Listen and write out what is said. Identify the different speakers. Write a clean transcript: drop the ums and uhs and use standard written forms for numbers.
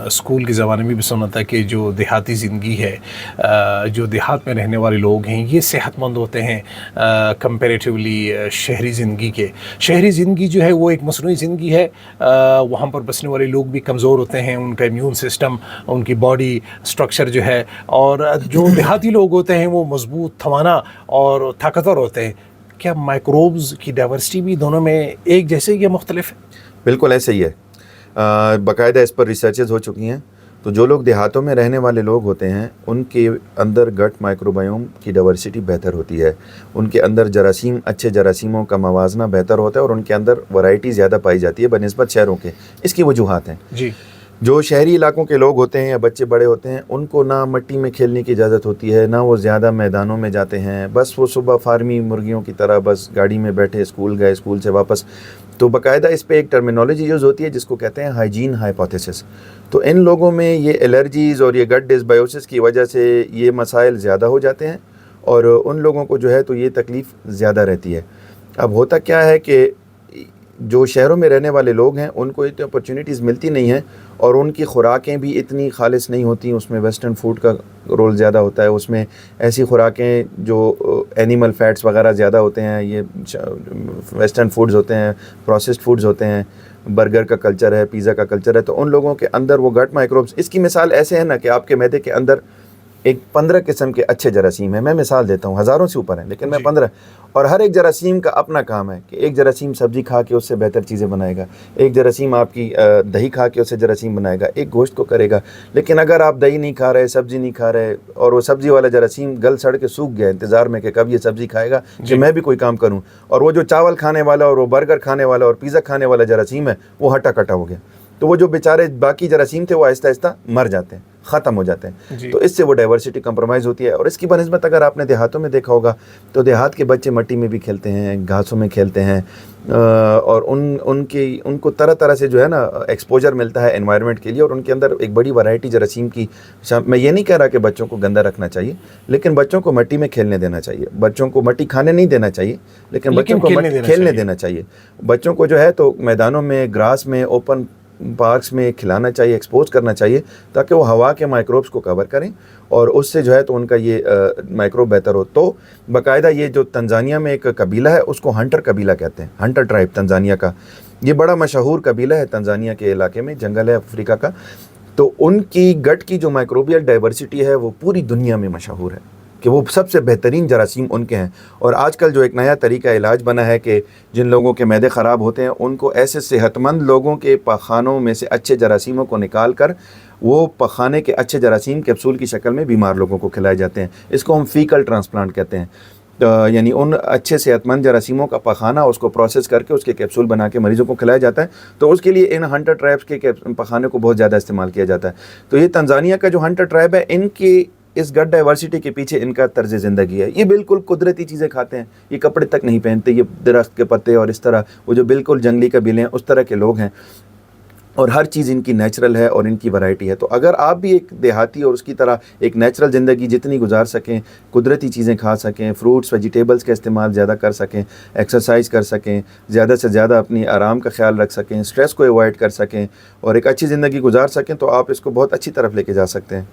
Speaker 1: School کے زمانے میں بھی سنا تھا کہ جو دیہاتی زندگی ہے، جو دیہات میں رہنے والے لوگ ہیں یہ صحت مند ہوتے ہیں کمپیریٹیولی شہری زندگی کے. شہری زندگی جو ہے وہ ایک مصنوعی زندگی ہے، وہاں پر بسنے والے لوگ بھی کمزور ہوتے ہیں، ان کا امیون سسٹم، ان کی باڈی سٹرکچر جو ہے، اور جو دیہاتی لوگ ہوتے ہیں وہ مضبوط، تھوانا اور طاقتور ہوتے ہیں. کیا مائکروبز کی ڈائیورسٹی بھی دونوں میں ایک جیسے یا مختلف ہے؟
Speaker 2: بالکل ایسے ہی ہے. باقاعدہ اس پر ریسرچز ہو چکی ہیں. تو جو لوگ دیہاتوں میں رہنے والے لوگ ہوتے ہیں ان کے اندر گٹ مائکروبائیوم کی ڈائیورسٹی بہتر ہوتی ہے، ان کے اندر جراثیم، اچھے جراثیموں کا موازنہ بہتر ہوتا ہے، اور ان کے اندر ورائٹی زیادہ پائی جاتی ہے بنسبت شہروں کے. اس کی وجوہات ہیں.
Speaker 1: جی.
Speaker 2: جو شہری علاقوں کے لوگ ہوتے ہیں یا بچے بڑے ہوتے ہیں ان کو نہ مٹی میں کھیلنے کی اجازت ہوتی ہے، نہ وہ زیادہ میدانوں میں جاتے ہیں. بس وہ صبح فارمی مرغیوں کی طرح بس گاڑی میں بیٹھے اسکول گئے، اسکول سے واپس. تو باقاعدہ اس پہ ایک ٹرمینالوجی یوز ہوتی ہے جس کو کہتے ہیں ہائیجین ہائپوتھیسس. تو ان لوگوں میں یہ الرجیز اور یہ گٹ ڈسبائیوسس کی وجہ سے یہ مسائل زیادہ ہو جاتے ہیں، اور ان لوگوں کو جو ہے تو یہ تکلیف زیادہ رہتی ہے. اب ہوتا کیا ہے کہ جو شہروں میں رہنے والے لوگ ہیں ان کو اتنی اپرچونیٹیز ملتی نہیں ہیں، اور ان کی خوراکیں بھی اتنی خالص نہیں ہوتی. اس میں ویسٹرن فوڈ کا رول زیادہ ہوتا ہے، اس میں ایسی خوراکیں جو اینیمل فیٹس وغیرہ زیادہ ہوتے ہیں، یہ ویسٹرن فوڈز ہوتے ہیں، پروسیسڈ فوڈز ہوتے ہیں، برگر کا کلچر ہے، پیزا کا کلچر ہے. تو ان لوگوں کے اندر وہ گٹ مائکروبس، اس کی مثال ایسے ہے نا کہ آپ کے معدے کے اندر ایک 15 قسم کے اچھے جراثیم ہیں. میں مثال دیتا ہوں، ہزاروں سے اوپر ہیں لیکن میں 15. اور ہر ایک جراثیم کا اپنا کام ہے کہ ایک جراثیم سبزی کھا کے اس سے بہتر چیزیں بنائے گا، ایک جراثیم آپ کی دہی کھا کے اس سے جراثیم بنائے گا، ایک گوشت کو کرے گا. لیکن اگر آپ دہی نہیں کھا رہے، سبزی نہیں کھا رہے، اور وہ سبزی والا جراثیم گل سڑ کے سوکھ گیا انتظار میں کہ کب یہ سبزی کھائے گا کہ میں بھی کوئی کام کروں، اور وہ جو چاول کھانے والا اور وہ برگر کھانے والا اور پیزا کھانے والا جراثیم ہے وہ ہٹا کٹا ہو گیا. تو وہ جو بیچارے باقی جراثیم تھے وہ آہستہ آہستہ مر جاتے ہیں، ختم ہو جاتے ہیں. تو اس سے وہ ڈائیورسٹی کمپرومائز ہوتی ہے. اور اس کی بنسبت اگر آپ نے دیہاتوں میں دیکھا ہوگا تو دیہات کے بچے مٹی میں بھی کھیلتے ہیں، گھاسوں میں کھیلتے ہیں، اور ان کو طرح طرح سے جو ہے نا ایکسپوجر ملتا ہے انوائرمنٹ کے لیے، اور ان کے اندر ایک بڑی ورائٹی جراثیم کی. میں یہ نہیں کہہ رہا کہ بچوں کو گندا رکھنا چاہیے، لیکن بچوں کو مٹی میں کھیلنے دینا چاہیے. بچوں کو مٹی کھانے نہیں دینا چاہیے، لیکن بچوں کو کھیلنے دینا چاہیے. بچوں کو جو ہے تو میدانوں میں، گراس میں، اوپن پارکس میں کھلانا چاہیے، ایکسپوز کرنا چاہیے، تاکہ وہ ہوا کے مائکروبس کو کور کریں، اور اس سے جو ہے تو ان کا یہ مائکروب بہتر ہو. تو باقاعدہ یہ جو تنزانیہ میں ایک قبیلہ ہے اس کو ہنٹر قبیلہ کہتے ہیں، ہنٹر ٹرائب تنزانیہ کا. یہ بڑا مشہور قبیلہ ہے تنزانیہ کے علاقے میں، جنگل ہے افریقہ کا. تو ان کی گٹ کی جو مائکروبیل ڈائیورسٹی ہے وہ پوری دنیا میں مشہور ہے کہ وہ سب سے بہترین جراثیم ان کے ہیں. اور آج کل جو ایک نیا طریقہ علاج بنا ہے کہ جن لوگوں کے معدے خراب ہوتے ہیں ان کو ایسے صحت مند لوگوں کے پاخانوں میں سے اچھے جراثیموں کو نکال کر وہ پخانے کے اچھے جراثیم کیپسول کی شکل میں بیمار لوگوں کو کھلائے جاتے ہیں. اس کو ہم فیکل ٹرانسپلانٹ کہتے ہیں. یعنی ان اچھے صحت مند جراثیموں کا پخانہ اس کو پروسیس کر کے اس کے کیپسول بنا کے مریضوں کو کھلایا جاتا ہے. تو اس کے لیے ان ہنٹر ٹرائبس کے پخانے کو بہت زیادہ استعمال کیا جاتا ہے. تو یہ تنزانیہ کا جو ہنٹر ٹرائب ہے، ان کی اس گٹ ڈائیورسٹی کے پیچھے ان کا طرز زندگی ہے. یہ بالکل قدرتی چیزیں کھاتے ہیں، یہ کپڑے تک نہیں پہنتے، یہ درخت کے پتے اور اس طرح وہ جو بالکل جنگلی قبیلے ہیں اس طرح کے لوگ ہیں، اور ہر چیز ان کی نیچرل ہے اور ان کی ورائٹی ہے. تو اگر آپ بھی ایک دیہاتی اور اس کی طرح ایک نیچرل زندگی جتنی گزار سکیں، قدرتی چیزیں کھا سکیں، فروٹس ویجیٹیبلز کا استعمال زیادہ کر سکیں، ایکسرسائز کر سکیں، زیادہ سے زیادہ اپنی آرام کا خیال رکھ سکیں، سٹریس کو ایوائڈ کر سکیں، اور ایک اچھی زندگی گزار سکیں، تو آپ اس کو بہت اچھی طرف لے کے جا سکتے ہیں.